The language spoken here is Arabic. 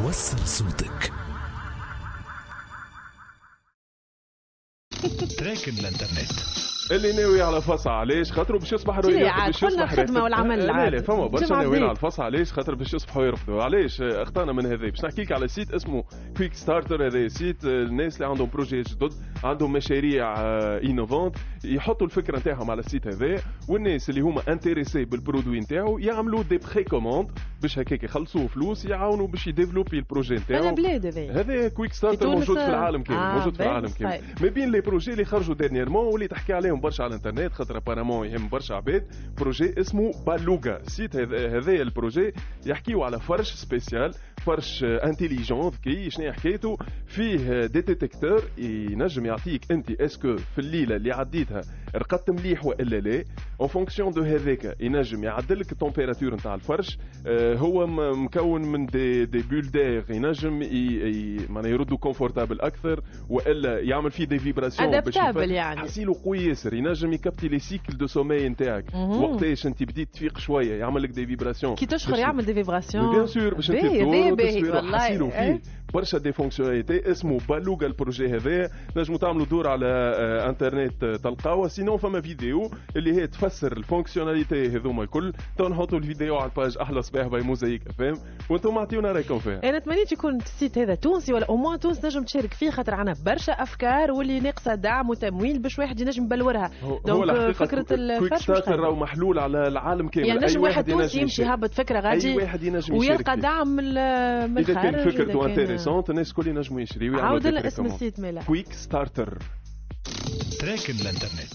وصل صوتك. تراكن الانترنت اللي ناوي على فصل علاش خاطر باش يصبح رياضي باش يصبح الخدمه والعمل لا فما برشا ناويين على الفصل علاش خاطر باش يصبحوا يرفضوا علاش اخطانا من هذا باش نحكي لك على سيت اسمه كويك ستارتر. هذا سيت الناس اللي عندهم بروجي جدد عندهم مشاريع انوفونت يحطوا الفكره نتاعهم على السيت هذا والناس اللي هما انتريسي بالبرودوي نتاعو يعملوا دي بري كوموند باش هكاك يخلصوا فلوس يعاونوا باش يديفلوبي البروجي نتاعو. هذا كويك ستارتر موجود في العالم كامل موجود في العالم كامل ما بين لي بروجي اللي خرجوا ديرنييرمون واللي تحكي عليهم برشا على الانترنت خاطر ابارامون يهم برشا عباد. بروجي اسمه بالوغا سيت هذا البروجي يحكيو على فرش سبيسيال فرش انتيليجون كي شنو حكايته فيه دي ديتيكتور ينجم يعطيك انت اسكو في الليله اللي عديتها رقدت مليح والا لا اون فونكسيون دو هذاك ينجم يعدل لك التمبيراتور نتاع الفرش. هو مكون من دي بول دير ينجم معناها يردوا كونفورتابل اكثر والا يعمل فيه دي فيبراسيون ادابتابل يعني حسيلو قوي ياسر ينجم يكابتي لي سيكل دو سومي نتاعك وقتاش انت بديت تفيق شويه يعمل لك دي فيبراسيون كي تشخر يعمل دي فيبراسيون بيان سور باش انت تدور حسيلو فيه برشا دي فونكسيوناليتي اسمه بالوغا البروجي هذا. نجموا تعملوا دور على انترنت تلقاوه سينو فما فيديو اللي هي تفسر الفونكسيوناليتي هذوما الكل. تو نحطوا الفيديو على الباج احلى صباح باي موزايك فهم وانتم اعطيونا رايكم فيه. انا تمنيت يكون السيت هذا تونسي ولا او موان تونس نجم تشارك فيه خاطر عنا برشا افكار واللي ناقصه دعم وتمويل باش واحد ينجم يبلورها. دونك فكره الفرش راهو محلول على العالم كامل يعني نجم واحد تونسي يمشي هابط فكره غادي اي واحد ينجم ويلقى دعم من اذا كان فكرته انتريسونت الناس الكل ينجموا يشريوا. عاود لنا اسم السيت مالا كويك ستارتر. تراكن الانترنت.